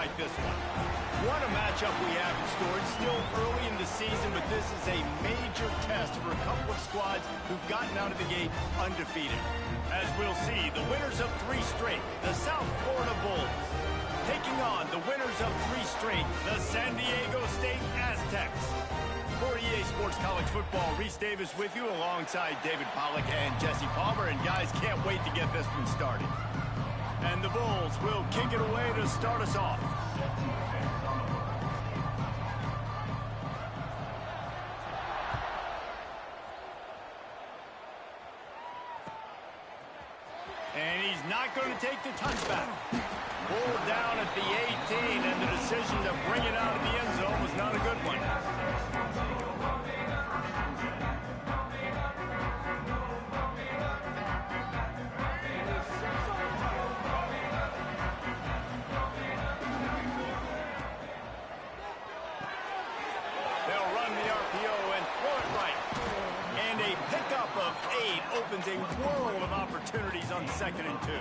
like this one. What a matchup we have in store. It's still early in the season, but this is a major test for a couple of squads who've gotten out of the gate undefeated. As we'll see, the winners of 3 straight, the South Florida Bulls, taking on the winners of 3 straight, the San Diego State Aztecs. For EA Sports College Football, Reese Davis with you alongside David Pollack and Jesse Palmer. And guys, can't wait to get this one started. And the Bulls will kick it away to start us off. And he's not going to take the touchback. Pulled down at the 18, and the decision to bring it out of the end zone was not a good one. They'll run the RPO and throw it right. And a pickup of 8 opens a world of opportunities on 2nd and 2.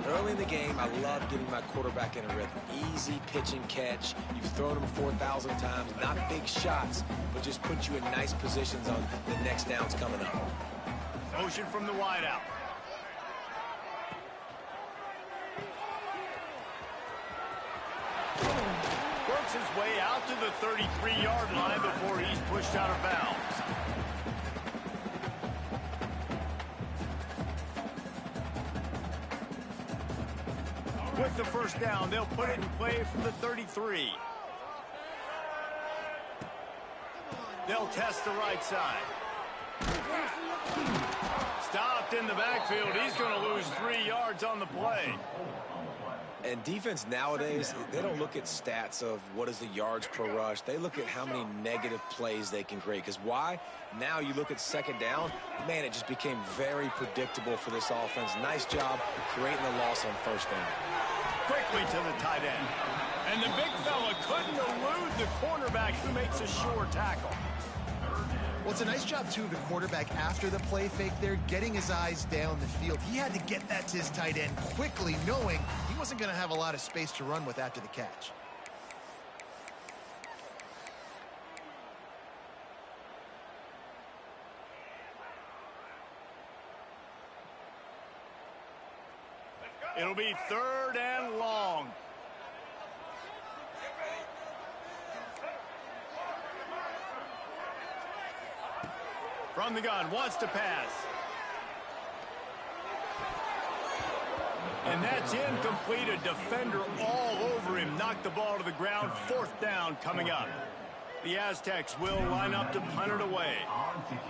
Early in the game, I love getting my quarterback in a rhythm. Easy pitch and catch. You've thrown him 4,000 times. Not big shots, but just put you in nice positions on the next downs coming up. Motion from the wideout. Works his way out to the 33-yard line before he's pushed out of bounds. With the first down, they'll put it in play from the 33. They'll test the right side. Stopped in the backfield. He's going to lose 3 yards on the play. And defense nowadays, they don't look at stats of what is the yards per rush. They look at how many negative plays they can create. Because why? Now you look at 2nd down, man, it just became very predictable for this offense. Nice job creating the loss on 1st down. Quickly to the tight end. And the big fella couldn't elude the cornerback who makes a sure tackle. Well, it's a nice job, too, of the quarterback after the play fake there, getting his eyes down the field. He had to get that to his tight end quickly, knowing he wasn't going to have a lot of space to run with after the catch. It'll be 3rd and long. From the gun, wants to pass. And that's incomplete. A defender all over him. Knocked the ball to the ground. 4th down coming up. The Aztecs will line up to punt it away.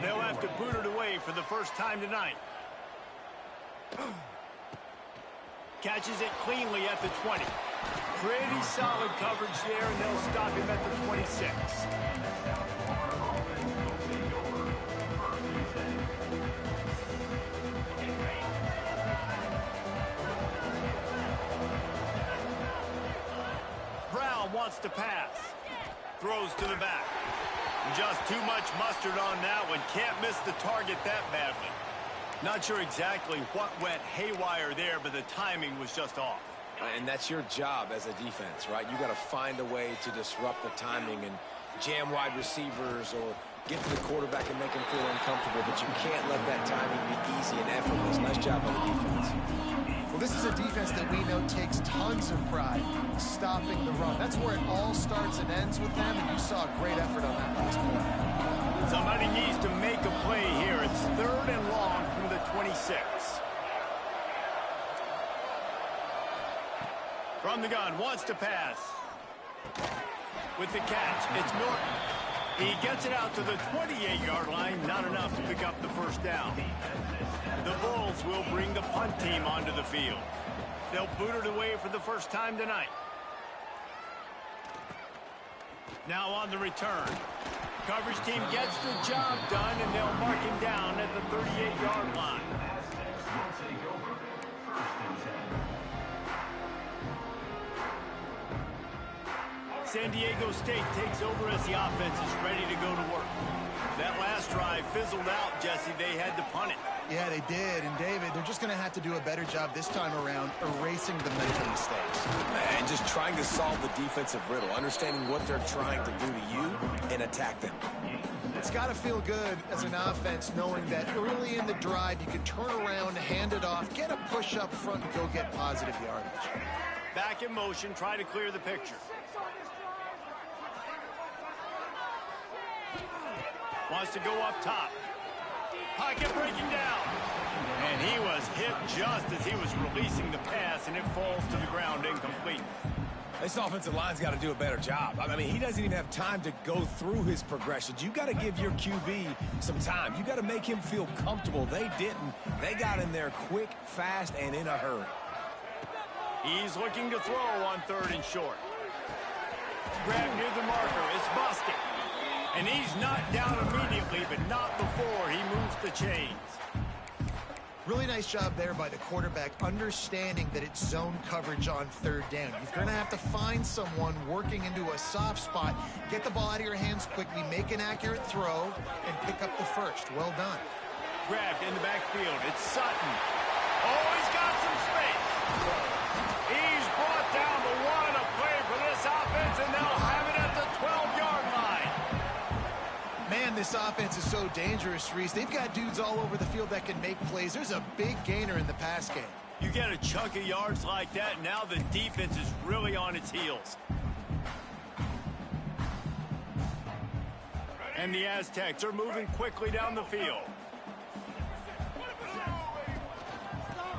They'll have to boot it away for the first time tonight. Catches it cleanly at the 20. Pretty solid coverage there, and they'll stop him at the 26. Brown wants to pass. Throws to the back. Just too much mustard on that one. Can't miss the target that badly. Not sure exactly what went haywire there, but the timing was just off. And that's your job as a defense, right? You got to find a way to disrupt the timing and jam wide receivers or get to the quarterback and make him feel uncomfortable, but you can't let that timing be easy and effortless. Nice job by the defense. Well, this is a defense that we know takes tons of pride stopping the run. That's where it all starts and ends with them, and you saw a great effort on that last play. Somebody needs to make a play here. It's 3rd and long from the 26. From the gun, wants to pass. With the catch, it's Norton. He gets it out to the 28-yard line, not enough to pick up the first down. The Bulls will bring the punt team onto the field. They'll boot it away for the first time tonight. Now on the return. Coverage team gets the job done, and they'll mark him down at the 38-yard line. San Diego State takes over as the offense is ready to go to work. That last drive fizzled out, Jesse. They had to punt it. Yeah, they did. And, David, they're just going to have to do a better job this time around erasing the mental mistakes. And just trying to solve the defensive riddle, understanding what they're trying to do to you and attack them. It's got to feel good as an offense knowing that early in the drive you can turn around, hand it off, get a push up front, and go get positive yardage. Back in motion, try to clear the picture. Wants to go up top. Pocket breaking down. And he was hit just as he was releasing the pass, and it falls to the ground incomplete. This offensive line's got to do a better job. I mean, he doesn't even have time to go through his progressions. You got to give your QB some time. You got to make him feel comfortable. They didn't. They got in there quick, fast, and in a hurry. He's looking to throw on 3rd and short. Grab near the marker. It's busted. And he's knocked down immediately, but not before he moves the chains. Really nice job there by the quarterback, understanding that it's zone coverage on 3rd down. You're going to have to find someone working into a soft spot, get the ball out of your hands quickly, make an accurate throw, and pick up the first. Well done. Grabbed in the backfield. It's Sutton. Oh, he's got some space. He's brought down the one to play for this offense, and they'll have it at the 12-yard line. Man, this offense is so dangerous, Reese. They've got dudes all over the field that can make plays. There's a big gainer in the pass game. You get a chunk of yards like that, now the defense is really on its heels. And the Aztecs are moving quickly down the field.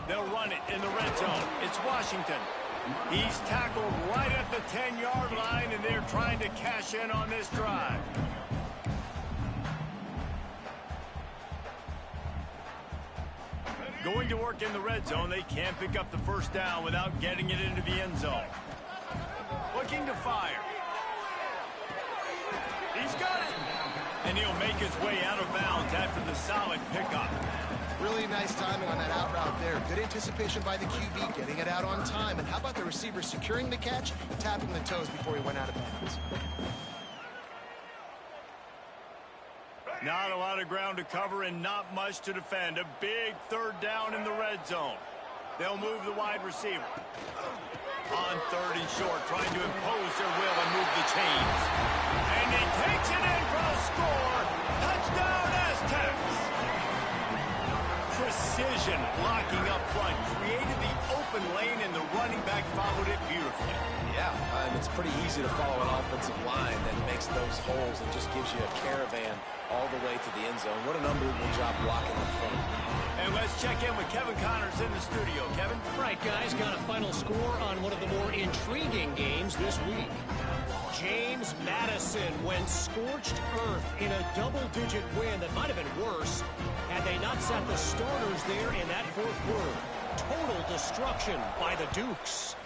They'll run it in the red zone. It's Washington. He's tackled right at the 10-yard line, and they're trying to cash in on this drive. Going to work in the red zone. They can't pick up the first down without getting it into the end zone. Looking to fire. He's got it. And he'll make his way out of bounds after the solid pickup. Really nice timing on that out route there. Good anticipation by the QB, getting it out on time. And how about the receiver securing the catch, tapping the toes before he went out of bounds? Not a lot of ground to cover and not much to defend. A big 3rd down in the red zone. They'll move the wide receiver. On 3rd and short, trying to impose their will and move the chains. And he takes it in for a score. Touchdown, Aztecs. Precision blocking up front. Created the open lane, and the running back followed it beautifully. Yeah, it's pretty easy to follow an offensive line that makes those holes and just gives you a caravan all the way to the end zone. What an unbelievable job blocking up front. And let's check in with Kevin Connors in the studio. Kevin? Right, guys, got a final score on one of the more intriguing games this week. James Madison went scorched earth in a double-digit win that might have been worse had they not sat the starters there in that 4th quarter. Total destruction by the Dukes.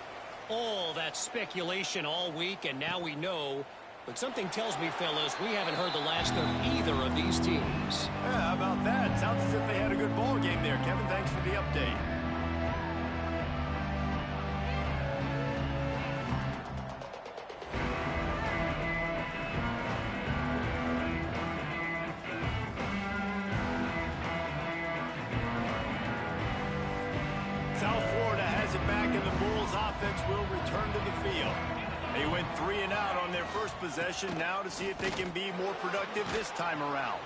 All that speculation all week, and now we know. But something tells me, fellas, we haven't heard the last of either of these teams. Yeah, how about that? Sounds as if they had a good ball game there. Kevin, thanks for the update. South Florida has it back, and the Bulls offense will return to the field. They went 3 and out on their first possession, now to see if they can be more productive this time around.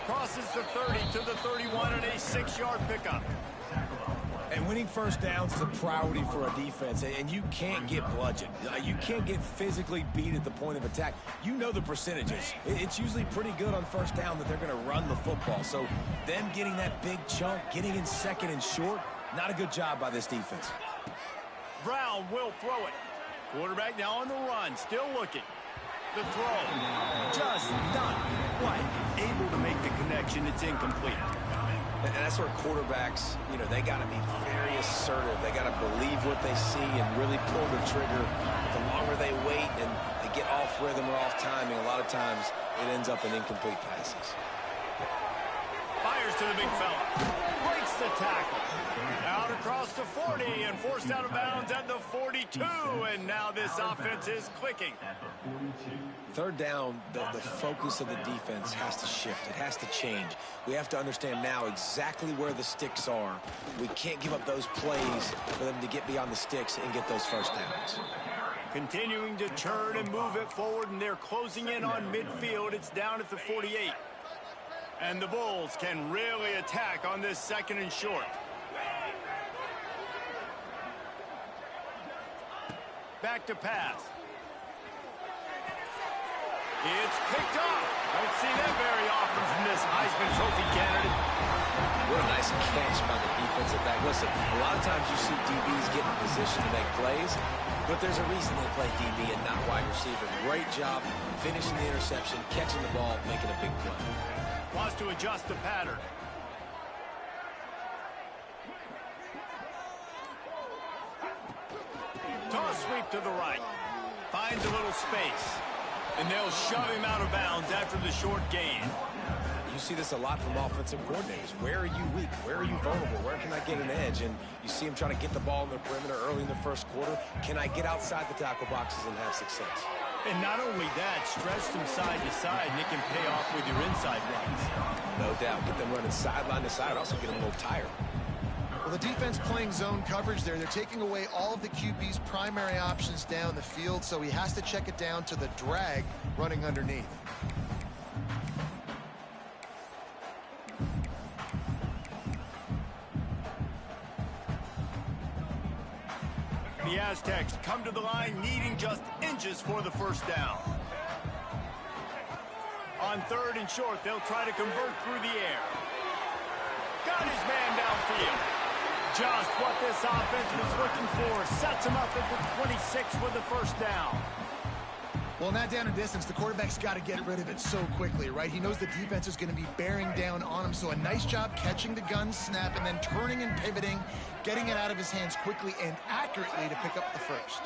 Crosses the 30 to the 31 and a 6-yard pickup. And winning first downs is a priority for a defense, and you can't get bludgeoned. You can't get physically beat at the point of attack. You know the percentages. It's usually pretty good on first down that they're going to run the football. So them getting that big chunk, getting in 2nd and short, not a good job by this defense. Brown will throw it. Quarterback now on the run, still looking. The throw, just not quite able to make the connection. It's incomplete. And that's where quarterbacks, they got to be very assertive. They got to believe what they see and really pull the trigger. The longer they wait and they get off rhythm or off timing, a lot of times it ends up in incomplete passes. Fires Fires to the big fella. Breaks the tackle. Out across the 40 and forced out of bounds at the 42. And now this offense is clicking. Third down, the focus of the defense has to shift. It has to change. We have to understand now exactly where the sticks are. We can't give up those plays for them to get beyond the sticks and get those first downs. Continuing to turn and move it forward, and they're closing in on midfield. It's down at the 48. And the Bulls can really attack on this 2nd and short. Back to pass. It's picked off. Don't see that very often from this Heisman Trophy candidate. What a nice catch by the defensive back. Listen, a lot of times you see DBs get in position to make plays, but there's a reason they play DB and not wide receiver. Great job finishing the interception, catching the ball, making a big play. Wants to adjust the pattern. Toss sweep to the right. Finds a little space. And they'll shove him out of bounds after the short gain. You see this a lot from offensive coordinators. Where are you weak? Where are you vulnerable? Where can I get an edge? And you see him trying to get the ball in the perimeter early in the first quarter. Can I get outside the tackle boxes and have success? And not only that, stretch them side to side, and it can pay off with your inside runs. No doubt. Get them running sideline to side. Also get them a little tired. Well, the defense playing zone coverage there. They're taking away all of the QB's primary options down the field, so he has to check it down to the drag running underneath. The Aztecs come to the line needing just inches for the first down. On 3rd and short, they'll try to convert through the air. Got his man downfield. Just what this offense was looking for. Sets him up at the 26 with the first down. Well, in that down and distance, the quarterback's got to get rid of it so quickly, right? He knows the defense is going to be bearing down on him, so a nice job catching the gun snap and then turning and pivoting, getting it out of his hands quickly and accurately to pick up the first.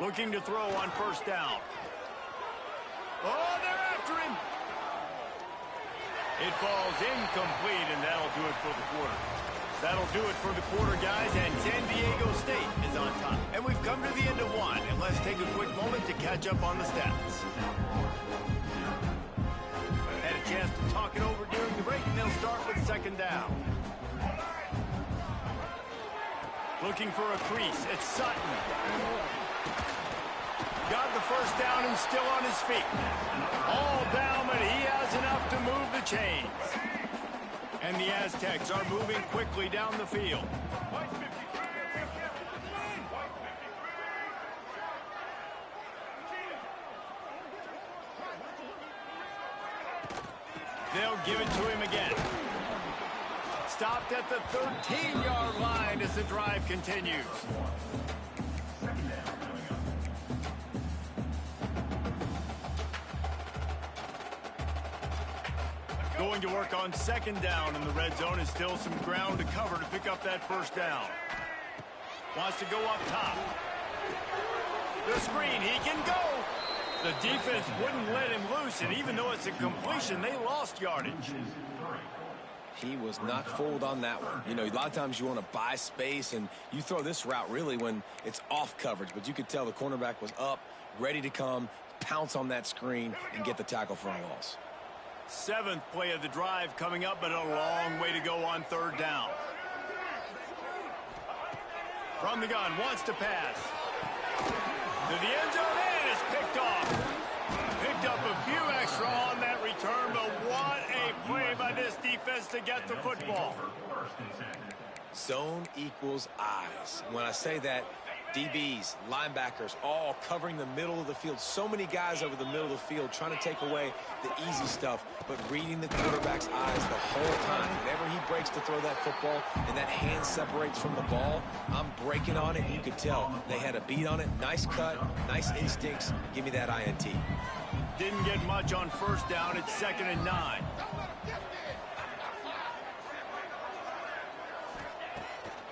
Looking to throw on first down. Oh, they're after him. It falls incomplete, and that'll do it for the quarter. That'll do it for the quarter, guys, and San Diego State is on top. And we've come to the end of one, and let's take a quick moment to catch up on the stats. Had a chance to talk it over during the break, and they'll start with 2nd down. Looking for a crease. It's Sutton. Got the first down and still on his feet. All down, but he has enough to move the chains. And the Aztecs are moving quickly down the field. They'll give it to him again. Stopped at the 13-yard line as the drive continues. Going to work on 2nd down in the red zone, is still some ground to cover to pick up that first down. Wants to go up top. The screen, he can go. The defense wouldn't let him loose, and even though it's a completion, they lost yardage. He was not fooled on that one. You know, a lot of times you want to buy space, and you throw this route really when it's off coverage, but you could tell the cornerback was up, ready to come, pounce on that screen, and get the tackle for a loss. 7th play of the drive coming up, but a long way to go on 3rd down. From the gun, wants to pass. To the end zone, and it's picked off. Picked up a few extra on that return, but what a play by this defense to get the football. Zone equals eyes. When I say that, DBs, linebackers, all covering the middle of the field. So many guys over the middle of the field trying to take away the easy stuff, but reading the quarterback's eyes the whole time. Whenever he breaks to throw that football and that hand separates from the ball, I'm breaking on it. You could tell they had a beat on it. Nice cut, nice instincts. Give me that INT. Didn't get much on first down. It's 2nd and 9.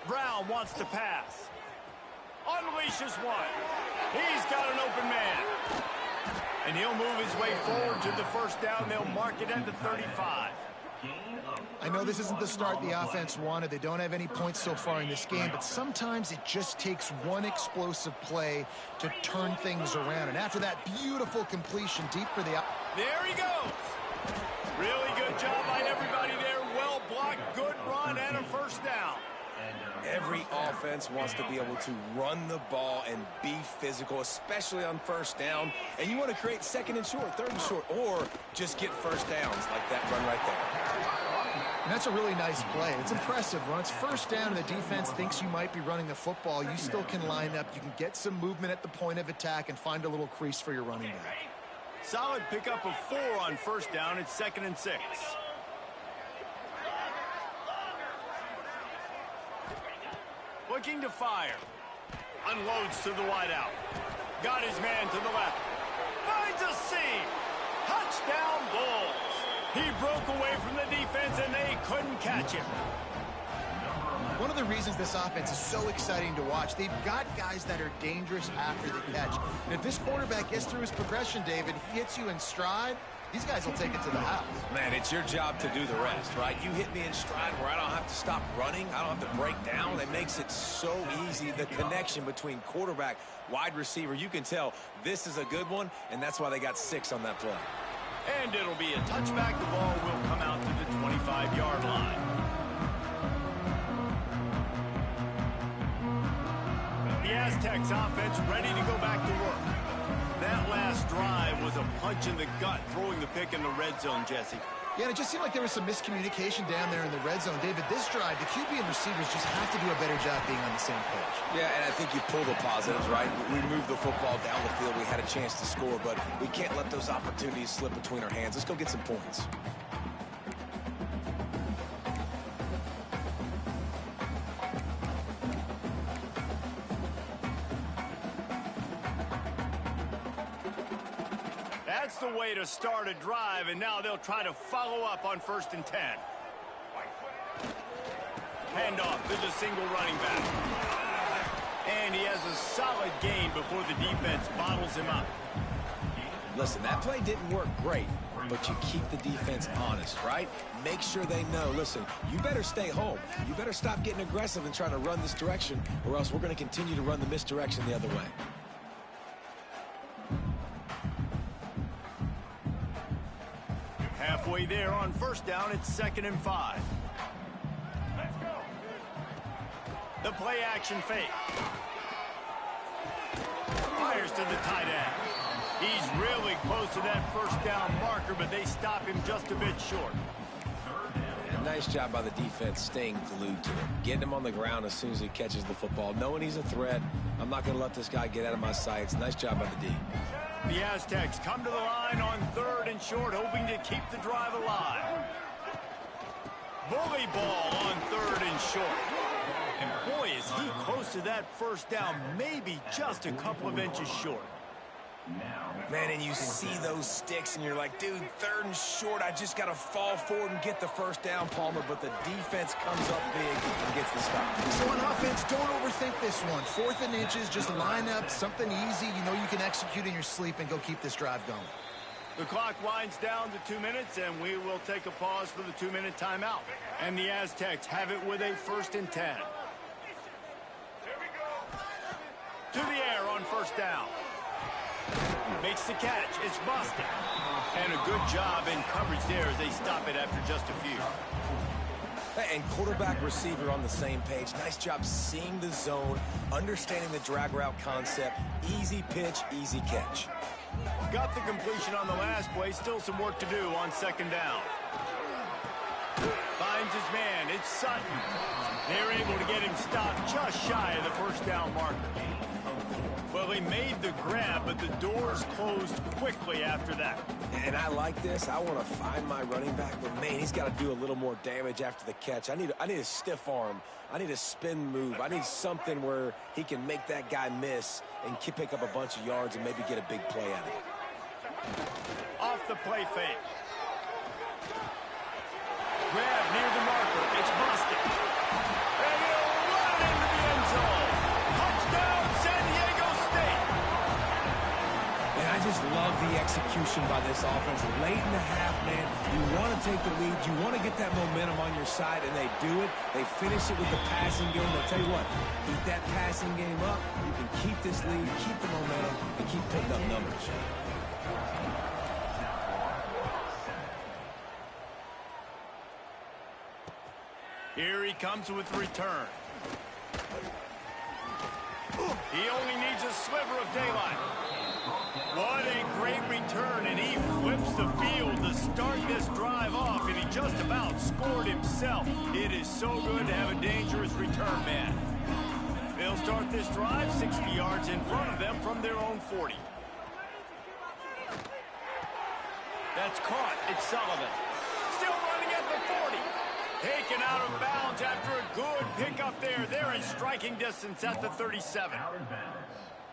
Brown wants to pass. Unleashes one. He's got an open man. And he'll move his way forward to the first down. They'll mark it at the 35. I know this isn't the start the offense wanted. They don't have any points so far in this game, but sometimes it just takes one explosive play to turn things around. And after that beautiful completion deep for the... There he goes. Really good job by everybody there. Well blocked, good run, and a first down. Every offense wants to be able to run the ball and be physical, especially on first down. And you want to create second and short, third and short, or just get first downs like that run right there. And that's a really nice play. It's impressive. When it's first down and the defense thinks you might be running the football, you still can line up. You can get some movement at the point of attack and find a little crease for your running back. Solid pickup of 4 on first down. It's 2nd and 6. Looking to fire. Unloads to the wideout. Got his man to the left. Finds a seam. Touchdown Bulls. He broke away from the defense and they couldn't catch him. One of the reasons this offense is so exciting to watch, they've got guys that are dangerous after the catch. And if this quarterback gets through his progression, David, he hits you in stride, these guys will take it to the house. Man, it's your job to do the rest, right? You hit me in stride where I don't have to stop running. I don't have to break down. It makes it so easy. The connection between quarterback, wide receiver, you can tell this is a good one, and that's why they got 6 on that play. And it'll be a touchback. The ball will come out to the 25-yard line. The Aztecs offense ready to go back to work. That last drive was a punch in the gut, throwing the pick in the red zone, Jesse. Yeah, and it just seemed like there was some miscommunication down there in the red zone. David, this drive, the QB and receivers just have to do a better job being on the same page. Yeah, and I think you pull the positives, right? We moved the football down the field. We had a chance to score, but we can't let those opportunities slip between our hands. Let's go get some points. That's the way to start a drive, and now they'll try to follow up on 1st and 10. Handoff to the single running back. And he has a solid gain before the defense bottles him up. Listen, that play didn't work great, but you keep the defense honest, right? Make sure they know, listen, you better stay home. You better stop getting aggressive and trying to run this direction, or else we're going to continue to run the misdirection the other way. Halfway there on 1st down, it's 2nd and 5. Let's go. The play action fake. Fires to the tight end. He's really close to that 1st down marker, but they stop him just a bit short. And nice job by the defense staying glued to him. Getting him on the ground as soon as he catches the football. Knowing he's a threat, I'm not going to let this guy get out of my sights. Nice job by the D. The Aztecs come to the line on 3rd and short, hoping to keep the drive alive. Bully ball on 3rd and short. And boy, is he close to that 1st down, maybe just a couple of inches short. Man, and you see those sticks, and you're like, dude, 3rd and short, I just got to fall forward and get the 1st down, Palmer, but the defense comes up big and gets the stop. So on offense, don't overthink this one. 4th and inches, just line up, something easy you know you can execute in your sleep and go keep this drive going. The clock winds down to 2 minutes, and we will take a pause for the 2-minute timeout. And the Aztecs have it with a 1st and 10. To the air on 1st down. Makes the catch. It's busted. And a good job in coverage there as they stop it after just a few. And quarterback receiver on the same page. Nice job seeing the zone, understanding the drag route concept. Easy pitch, easy catch. Got the completion on the last play. Still some work to do on 2nd down. Finds his man. It's Sutton. They're able to get him stopped just shy of the 1st down marker. Well, he made the grab, but the doors closed quickly after that. And I like this. I want to find my running back, but man, he's got to do a little more damage after the catch. I need a stiff arm. I need a spin move. I need something where he can make that guy miss and pick up a bunch of yards and maybe get a big play out of it. Off the play fake. Grab near the marker. It's busted. And he'll run into the end zone. Touchdown, San Diego State. And I just love the execution by this offense. Late in the half, man, you want to take the lead. You want to get that momentum on your side, and they do it. They finish it with the passing game. I'll tell you what, keep that passing game up. You can keep this lead, keep the momentum, and keep putting up numbers. Here he comes with the return. He only needs a sliver of daylight. What a great return, and he flips the field to start this drive off, and he just about scored himself. It is so good to have a dangerous return man. They'll start this drive 60 yards in front of them from their own 40. That's caught. It's Sullivan. Still running at the 40. Taken out of bounds after a good pickup there. They're in striking distance at the 37.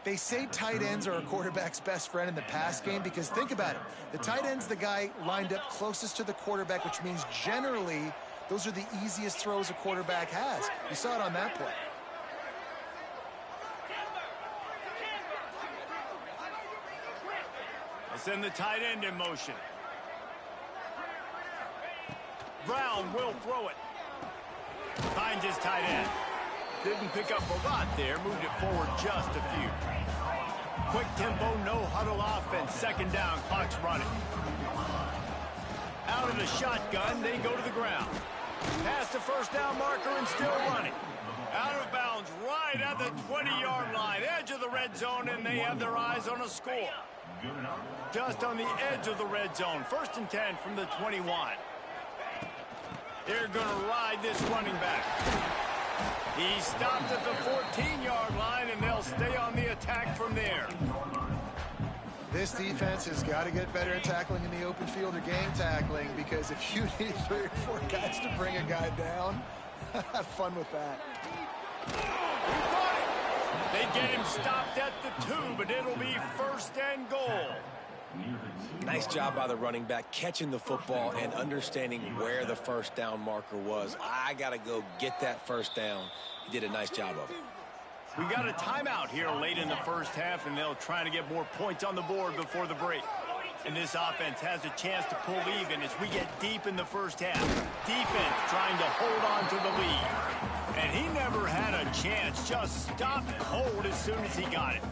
They say tight ends are a quarterback's best friend in the pass game because think about it. The tight end's the guy lined up closest to the quarterback, which means generally those are the easiest throws a quarterback has. You saw it on that play. They send the tight end in motion. Brown will throw it. Finds his tight end. Didn't pick up a lot there. Moved it forward just a few. Quick tempo, no huddle offense. Second down, clock's running. Out of the shotgun, they go to the ground. Past the first down marker and still running. Out of bounds right at the 20-yard line. Edge of the red zone, and they have their eyes on a score. Just on the edge of the red zone. 1st and 10 from the 21. They're going to ride this running back. He stopped at the 14-yard line, and they'll stay on the attack from there. This defense has got to get better at tackling in the open field or game tackling, because if you need 3 or 4 guys to bring a guy down, have fun with that. They get him stopped at the 2, but it'll be 1st and goal. Nice job by the running back, catching the football and understanding where the first down marker was. I got to go get that first down. He did a nice job of it. We got a timeout here late in the first half, and they'll try to get more points on the board before the break. And this offense has a chance to pull even as we get deep in the first half. Defense trying to hold on to the lead. And he never had a chance, just stopped cold as soon as he got it.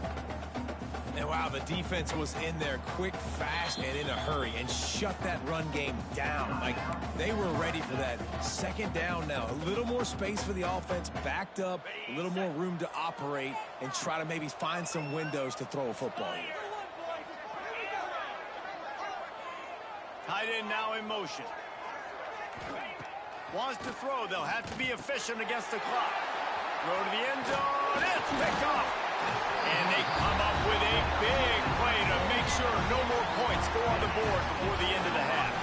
And wow, the defense was in there quick, fast, and in a hurry and shut that run game down. Like, they were ready for that second down now. A little more space for the offense, backed up, a little more room to operate and try to maybe find some windows to throw a football in. Tight end now in motion. Wants to throw. They'll have to be efficient against the clock. Throw to the end zone. It's picked off. And they come up with a big play to make sure no more points go on the board before the end of the half.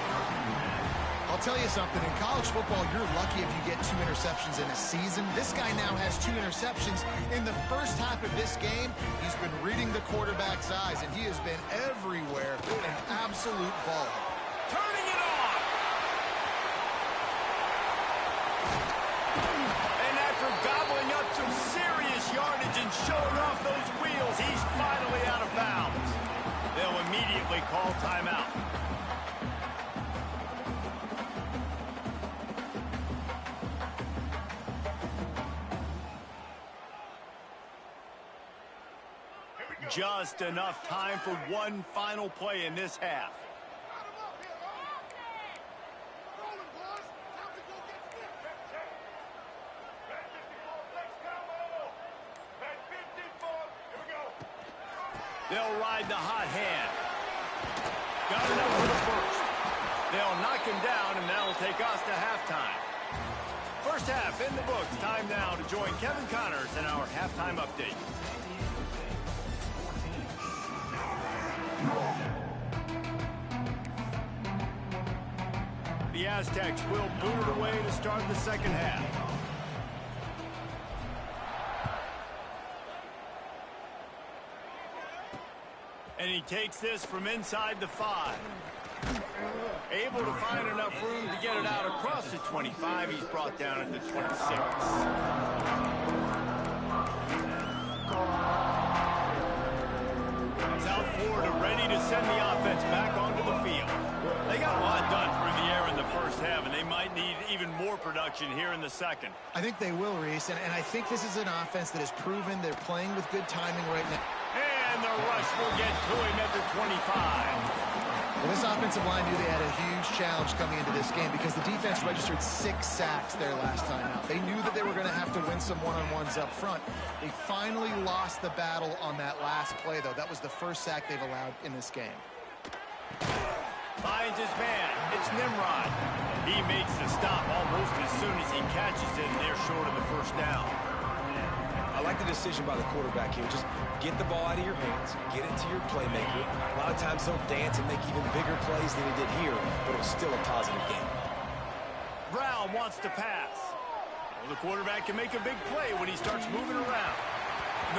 I'll tell you something. In college football, you're lucky if you get 2 interceptions in a season. This guy now has 2 interceptions. In the first half of this game, he's been reading the quarterback's eyes, and he has been everywhere, an absolute baller. Turning it on. And after gobbling up some serious yardage and showing off those wheels, he's finally out of bounds. They'll immediately call timeout. Just enough time for one final play in this half. They'll ride the hot hand. Got enough for the first. They'll knock him down, and that'll take us to halftime. First half in the books. Time now to join Kevin Connors in our halftime update. The Aztecs will boot it away to start the second half. And he takes this from inside the 5. Able to find enough room to get it out across the 25. He's brought down at the 26. South Florida ready to send the offense back onto the field. They got a lot done through the air in the first half, and they might need even more production here in the second. I think they will, Reese, and I think this is an offense that has proven they're playing with good timing right now. And the rush will get to him at the 25. Well, this offensive line knew they had a huge challenge coming into this game because the defense registered 6 sacks their last time out. They knew that they were going to have to win some one-on-ones up front. They finally lost the battle on that last play, though. That was the first sack they've allowed in this game. Finds his man. It's Nimrod. He makes the stop almost as soon as he catches it, and they're short of the first down. I like the decision by the quarterback here. Just get the ball out of your hands, get it to your playmaker. A lot of times he'll dance and make even bigger plays than he did here, but it was still a positive game. Brown wants to pass. Well, the quarterback can make a big play when he starts moving around.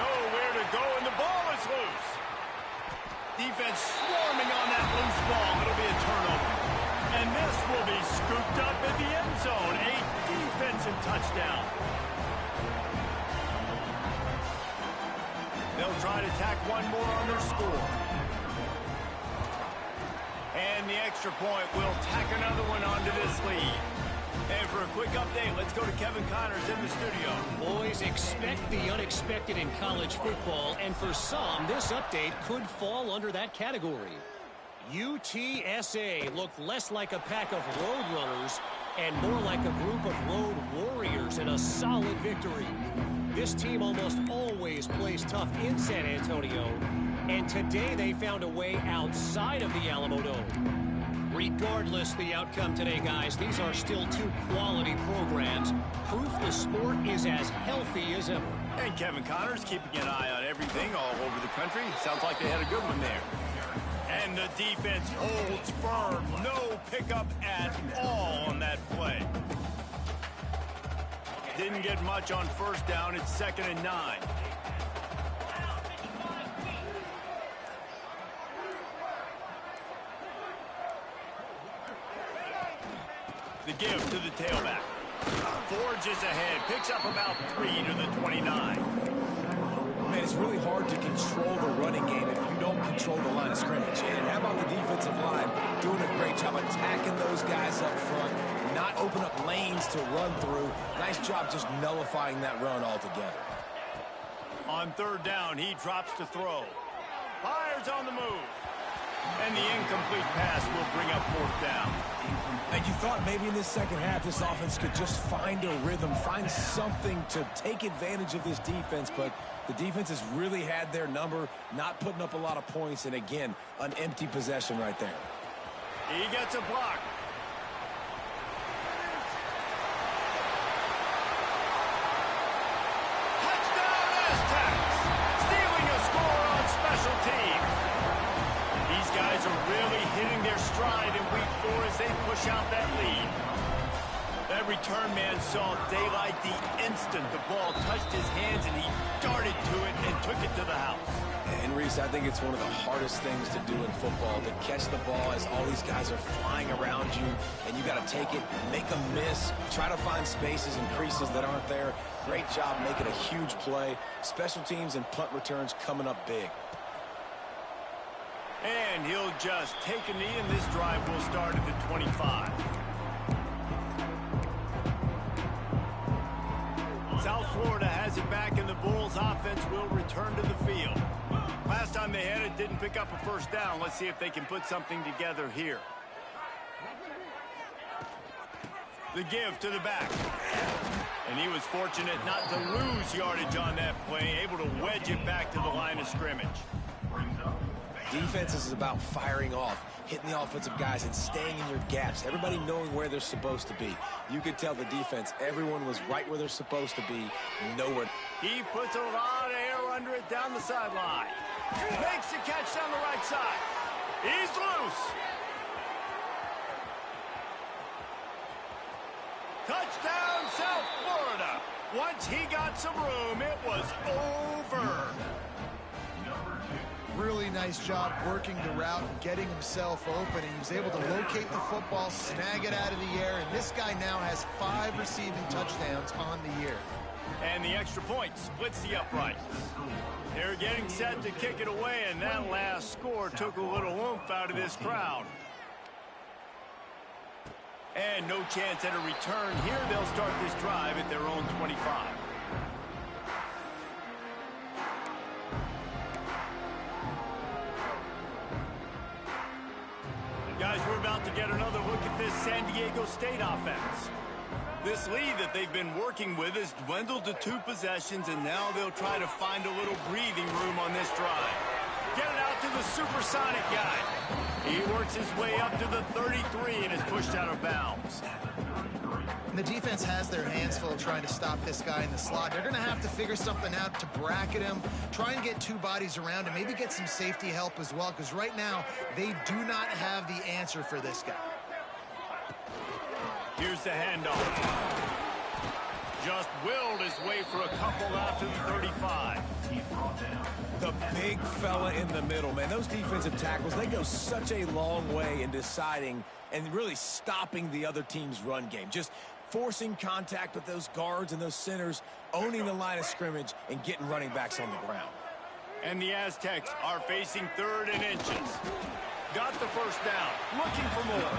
Nowhere to go, and the ball is loose. Defense swarming on that loose ball. It'll be a turnover. And this will be scooped up in the end zone. A defensive touchdown. They'll try to tack one more on their score. And the extra point will tack another one onto this lead. And for a quick update, let's go to Kevin Connors in the studio. Boys, expect the unexpected in college football, and for some, this update could fall under that category. UTSA looked less like a pack of road runners and more like a group of road warriors in a solid victory. This team almost always plays tough in San Antonio, and today they found a way outside of the Alamo Dome. Regardless the outcome today, guys, these are still 2 quality programs. Proof the sport is as healthy as ever. And Kevin Connors keeping an eye on everything all over the country. Sounds like they had a good one there. And the defense holds firm. No pickup at all on that play. Didn't get much on first down. It's 2nd and 9. The give to the tailback. Forges ahead. Picks up about 3 to the 29. Man, it's really hard to control the running game if you don't control the line of scrimmage. And how about the defensive line doing a great job attacking those guys up front, not open up lanes to run through. Nice job just nullifying that run altogether. On 3rd down, he drops to throw. Fires on the move. And the incomplete pass will bring up 4th down. And you thought maybe in this second half this offense could just find a rhythm, find something to take advantage of this defense, but the defense has really had their number, not putting up a lot of points, and again, an empty possession right there. He gets a block. Touchdown Aztecs! Stealing a score on special teams. These guys are really hitting their stride in week 4 as they push out that lead. That return man saw daylight the instant the ball touched his hands, and he darted to it and took it to the house. And Reese, I think it's one of the hardest things to do in football, to catch the ball as all these guys are flying around you, and you got to take it, make a miss, try to find spaces and creases that aren't there. Great job making a huge play. Special teams and punt returns coming up big. And he'll just take a knee, and this drive will start at the 25. South Florida has it back, and the Bulls offense will return to the field. Last time they had it, didn't pick up a first down. Let's see if they can put something together here. The give to the back. And he was fortunate not to lose yardage on that play, able to wedge it back to the line of scrimmage. Defense is about firing off, hitting the offensive guys and staying in your gaps, everybody knowing where they're supposed to be. You could tell the defense, everyone was right where they're supposed to be, nowhere. He puts a lot of air under it down the sideline. Makes the catch down the right side. He's loose. Touchdown, South Florida. Once he got some room, it was over. Really nice job working the route and getting himself open. He was able to locate the football, snag it out of the air, and this guy now has 5 receiving touchdowns on the year. And the extra point splits the uprights. They're getting set to kick it away, and that last score took a little oomph out of this crowd. And no chance at a return here. They'll start this drive at their own 25. Guys, we're about to get another look at this San Diego State offense. This lead that they've been working with has dwindled to 2 possessions, and now they'll try to find a little breathing room on this drive. Get it out to the supersonic guy. He works his way up to the 33 and is pushed out of bounds. And the defense has their hands full trying to stop this guy in the slot. They're going to have to figure something out to bracket him, try and get 2 bodies around him, maybe get some safety help as well, because right now they do not have the answer for this guy. Here's the handoff. Just willed his way for a couple out to the 35. The big fella in the middle, man. Those defensive tackles, they go such a long way in deciding and really stopping the other team's run game. Just forcing contact with those guards and those centers, owning the line of scrimmage, and getting running backs on the ground. And the Aztecs are facing 3rd and inches. Got the first down, looking for more.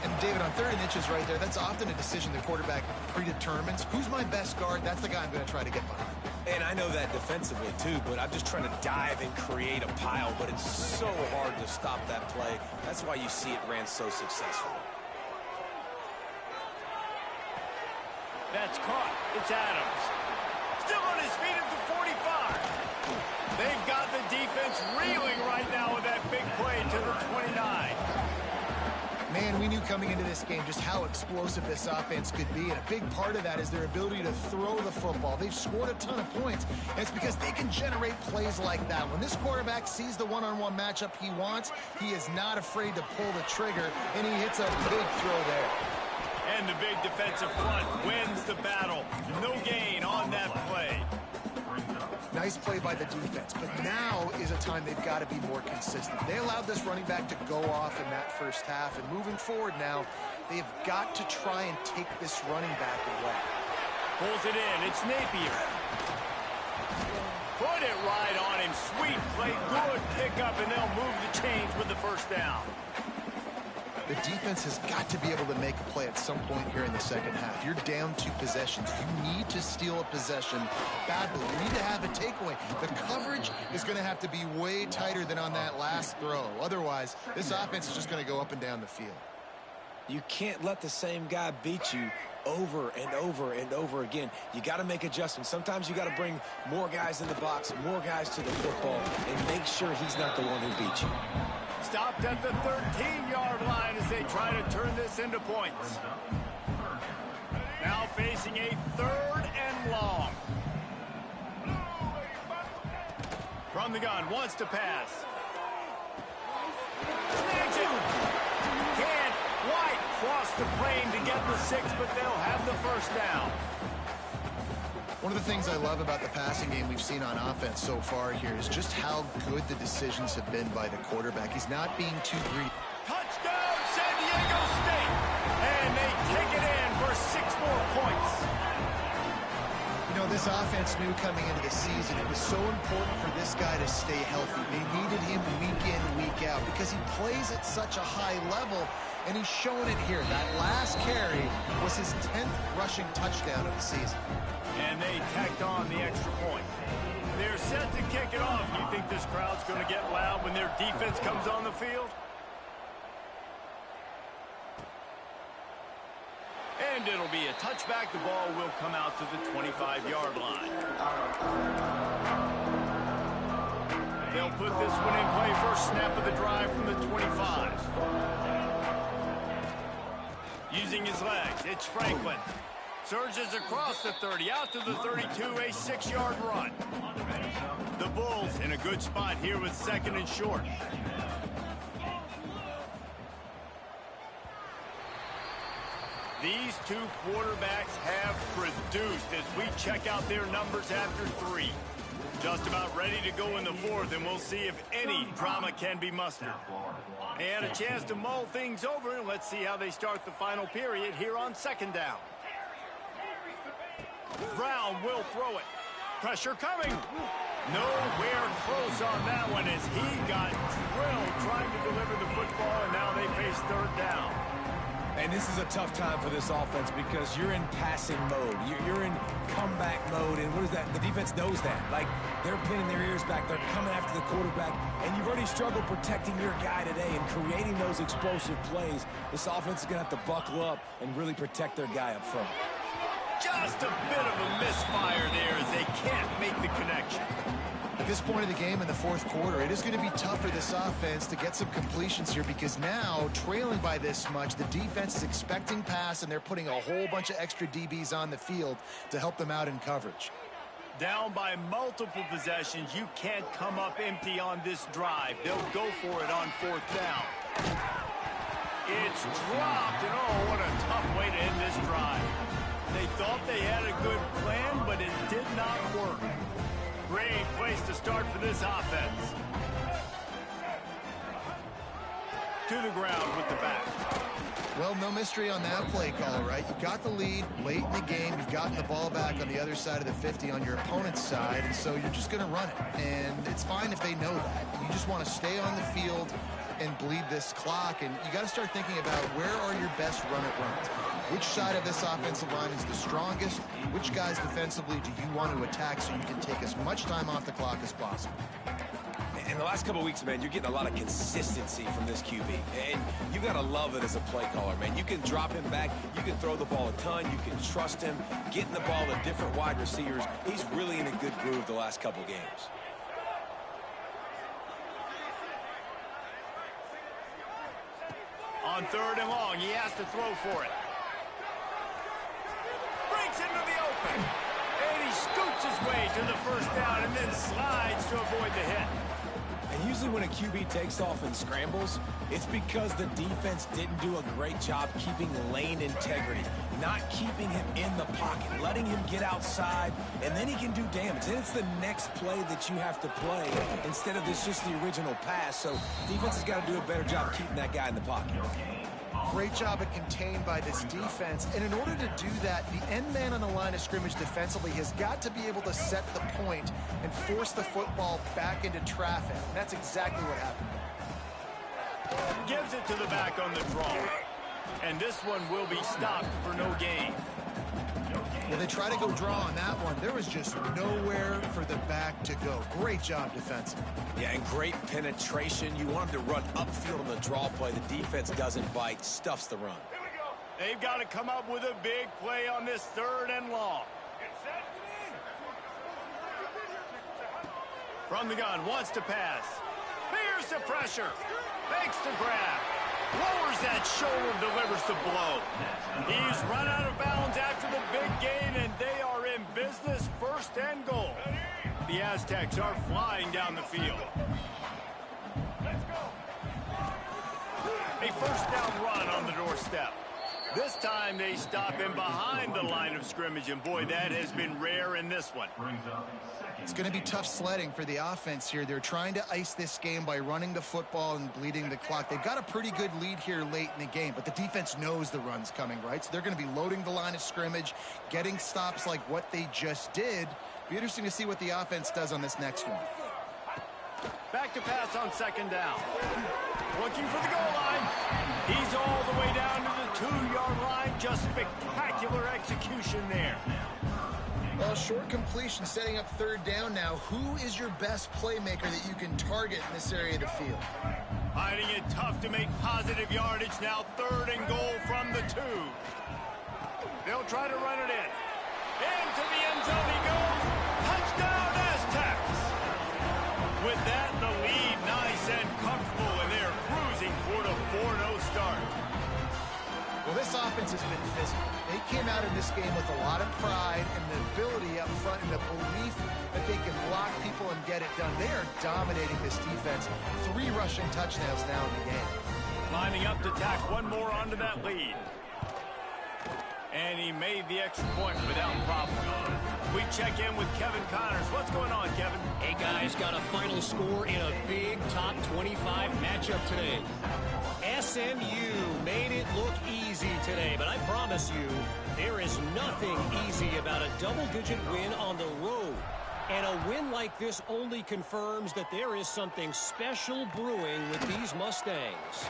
And David, on 3rd and inches right there, that's often a decision the quarterback predetermines. Who's my best guard? That's the guy I'm going to try to get behind. And I know that defensively, too, but I'm just trying to dive and create a pile, but it's so hard to stop that play. That's why you see it ran so successfully. That's caught. It's Adams. Still on his feet at the 45. They've got the defense reeling right now with that big play to the 29. Man, we knew coming into this game just how explosive this offense could be, and a big part of that is their ability to throw the football. They've scored a ton of points, and it's because they can generate plays like that. When this quarterback sees the one-on-one matchup he wants, he is not afraid to pull the trigger, and he hits a big throw there. And the big defensive front wins the battle. No gain on that play. Nice play by the defense, but now is a time they've got to be more consistent. They allowed this running back to go off in that first half, and moving forward now, they've got to try and take this running back away. Pulls it in. It's Napier. Put it right on him. Sweet play. Good pickup, and they'll move the chains with the first down. The defense has got to be able to make a play at some point here in the second half. You're down 2 possessions. You need to steal a possession badly. You need to have a takeaway. The coverage is going to have to be way tighter than on that last throw. Otherwise, this offense is just going to go up and down the field. You can't let the same guy beat you over and over and over again. You got to make adjustments. Sometimes you got to bring more guys in the box, more guys to the football, and make sure he's not the one who beat you. Stopped at the 13-yard line as they try to turn this into points. Now facing a 3rd and long. From the gun, wants to pass. Snags it. Can't quite cross the plane to get the 6, but they'll have the first down. One of the things I love about the passing game we've seen on offense so far here is just how good the decisions have been by the quarterback. He's not being too greedy. Touchdown, San Diego State! And they take it in for 6 more points. You know, this offense knew coming into the season it was so important for this guy to stay healthy. They needed him week in, week out because he plays at such a high level, and he's shown it here. That last carry was his 10th rushing touchdown of the season. And they tacked on the extra point. They're set to kick it off. Do you think this crowd's going to get loud when their defense comes on the field? And it'll be a touchback. The ball will come out to the 25-yard line. They'll put this one in play. First snap of the drive from the 25. Using his legs, it's Franklin. Surges across the 30, out to the 32, a 6-yard run. The Bulls in a good spot here with 2nd and short. These 2 quarterbacks have produced as we check out their numbers after 3. Just about ready to go in the 4th, and we'll see if any drama can be mustered. And a chance to mull things over, and let's see how they start the final period here on 2nd down. Brown will throw it. Pressure coming. Nowhere close on that one as he got drilled trying to deliver the football, and now they face third down. And this is a tough time for this offense because you're in passing mode. You're in comeback mode, and what is that? The defense knows that. Like, they're pinning their ears back. They're coming after the quarterback, and you've already struggled protecting your guy today and creating those explosive plays. This offense is going to have to buckle up and really protect their guy up front. Just a bit of a misfire there as they can't make the connection. At this point of the game in the fourth quarter, it is going to be tough for this offense to get some completions here because now, trailing by this much, the defense is expecting pass, and they're putting a whole bunch of extra DBs on the field to help them out in coverage. Down by multiple possessions, you can't come up empty on this drive. They'll go for it on fourth down. It's dropped, and oh, what a tough way to end this drive. They thought they had a good plan, but it did not work. Great place to start for this offense. To the ground with the back. Well, no mystery on that play call, right? You got the lead late in the game. You've gotten the ball back on the other side of the 50 on your opponent's side, and so you're just going to run it. And it's fine if they know that. You just want to stay on the field and bleed this clock, and you got to start thinking about where are your best run-it-runs. Which side of this offensive line is the strongest? Which guys defensively do you want to attack so you can take as much time off the clock as possible? In the last couple of weeks, man, you're getting a lot of consistency from this QB. And you got to love it as a play caller, man. You can drop him back. You can throw the ball a ton. You can trust him. Getting the ball to different wide receivers. He's really in a good groove the last couple games. On third and long, he has to throw for it. Breaks into the open. And he scoots his way to the first down and then slides to avoid the hit. And usually when a QB takes off and scrambles, it's because the defense didn't do a great job keeping lane integrity, not keeping him in the pocket, letting him get outside, and then he can do damage. And it's the next play that you have to play instead of this just the original pass. So defense has got to do a better job keeping that guy in the pocket. Great job at contained by this defense. And in order to do that, the end man on the line of scrimmage defensively has got to be able to set the point and force the football back into traffic. And that's exactly what happened. Gives it to the back on the draw. And this one will be stopped for no gain. Well, they try to go draw on that one. There was just nowhere for the back to go. Great job defensively. Yeah, and great penetration. You want him to run upfield on the draw play. The defense doesn't bite, stuffs the run. They've got to come up with a big play on this third and long. From the gun, wants to pass. Fears the pressure. Makes the grab. Lowers that shoulder, delivers the blow. He's run out of bounds after the big gain, and they are in business, first and goal. The Aztecs are flying down the field. A first down run on the doorstep. This time they stop him behind the line of scrimmage, and boy, that has been rare in this one. It's going to be tough sledding for the offense here. They're trying to ice this game by running the football and bleeding the clock. They've got a pretty good lead here late in the game, but the defense knows the run's coming, right? So they're going to be loading the line of scrimmage, getting stops like what they just did. Be interesting to see what the offense does on this next one. Back to pass on second down. Looking for the goal line. He's all the way down to the 2-yard line. Just spectacular execution there. Well, short completion setting up third down now. Who is your best playmaker that you can target in this area of the field? Finding it tough to make positive yardage now. Third and goal from the 2. They'll try to run it in. Into the end zone he goes. Touchdown Aztecs. With that, the lead nice and comfortable, and they're cruising toward a 4-0 start. Well, this offense has been physical. They came out in this game with a lot of pride and the ability up front and the belief that they can block people and get it done. They are dominating this defense. 3 rushing touchdowns now in the game. Lining up to tack one more onto that lead. And he made the extra point without problem. We check in with Kevin Connors. What's going on, Kevin? Hey, guys, got a final score in a big top 25 matchup today. SMU made it look easy today, but I promise you, there is nothing easy about a double-digit win on the road. And a win like this only confirms that there is something special brewing with these Mustangs.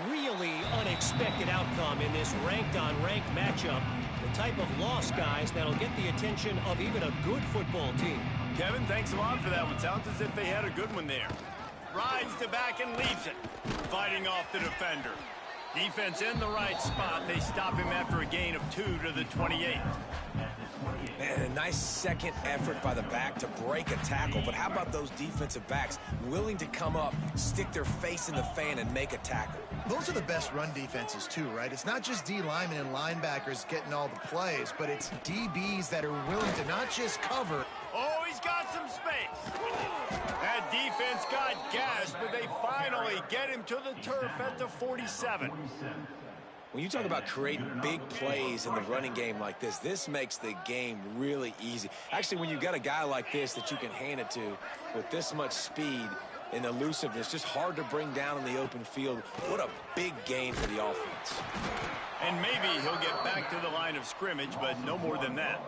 Really unexpected outcome in this ranked-on-ranked matchup. The type of loss, guys, that'll get the attention of even a good football team. Kevin, thanks a lot for that one. Sounds as if they had a good one there. Rides to back and leaves it. Fighting off the defender. Defense in the right spot. They stop him after a gain of 2 to the 28. Man, a nice second effort by the back to break a tackle. But how about those defensive backs willing to come up, stick their face in the fan, and make a tackle? Those are the best run defenses, too, right? It's not just D linemen and linebackers getting all the plays, but it's DBs that are willing to not just cover. Oh, he's got some space. That defense got gashed, but they finally get him to the turf at the 47. When you talk about creating big plays in the running game like this makes the game really easy. Actually, when you've got a guy like this that you can hand it to with this much speed and elusiveness, just hard to bring down in the open field. What a big gain for the offense. And maybe he'll get back to the line of scrimmage, but no more than that.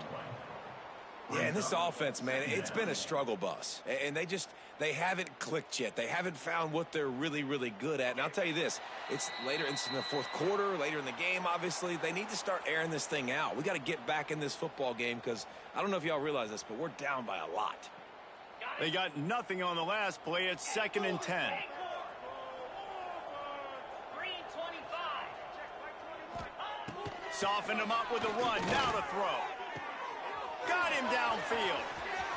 Yeah, and this offense, man, it's been a struggle bus. And they haven't clicked yet. They haven't found what they're really, really good at. And I'll tell you this, it's in the fourth quarter, later in the game, obviously. They need to start airing this thing out. We got to get back in this football game because I don't know if y'all realize this, but we're down by a lot. They got nothing on the last play. It's 2nd and 10. Softened him up with a run. Now to throw. Got him downfield.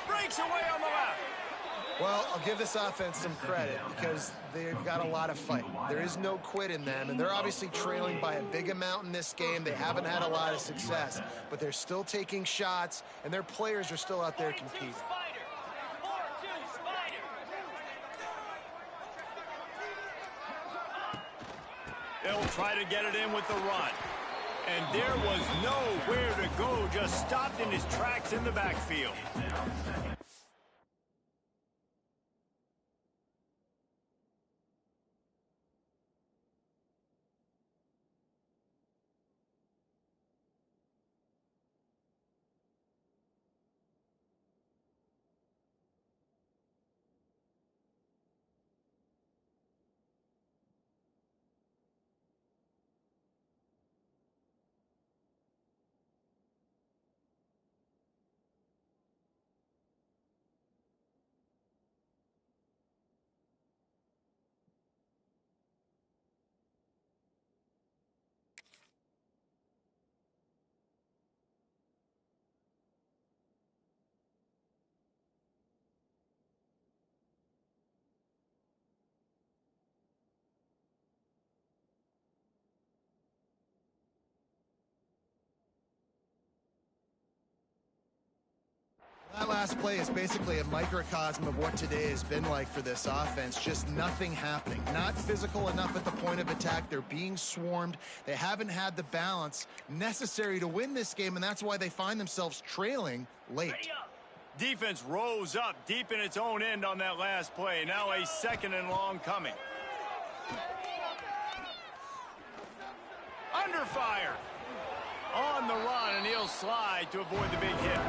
Breaks away on the left. Well, I'll give this offense some credit because they've got a lot of fight. There is no quit in them, and they're obviously trailing by a big amount in this game. They haven't had a lot of success, but they're still taking shots, and their players are still out there competing. They'll try to get it in with the run. And there was nowhere to go, just stopped in his tracks in the backfield. That last play is basically a microcosm of what today has been like for this offense. Just nothing happening. Not physical enough at the point of attack. They're being swarmed. They haven't had the balance necessary to win this game, and that's why they find themselves trailing late. Defense rose up deep in its own end on that last play. Now a 2nd and long coming. Under fire. On the run, and he'll slide to avoid the big hit.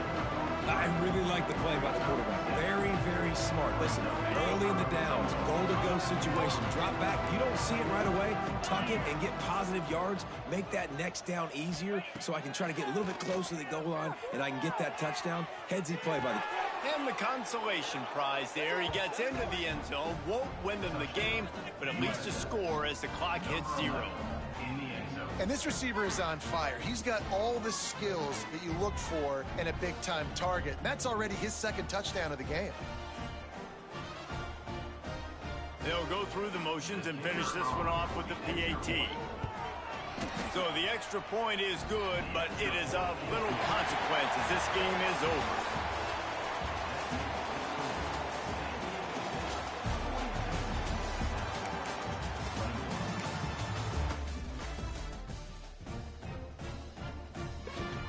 I really like the play by the quarterback. Very, very smart. Listen, early in the downs, goal-to-go situation. Drop back. You don't see it right away. Tuck it and get positive yards. Make that next down easier so I can try to get a little bit closer to the goal line and I can get that touchdown. Headsy play by the... And the consolation prize there. He gets into the end zone. Won't win them the game, but at least a score as the clock hits 0. And this receiver is on fire. He's got all the skills that you look for in a big-time target. And that's already his 2nd touchdown of the game. They'll go through the motions and finish this one off with the PAT. So the extra point is good, but it is of little consequence as this game is over.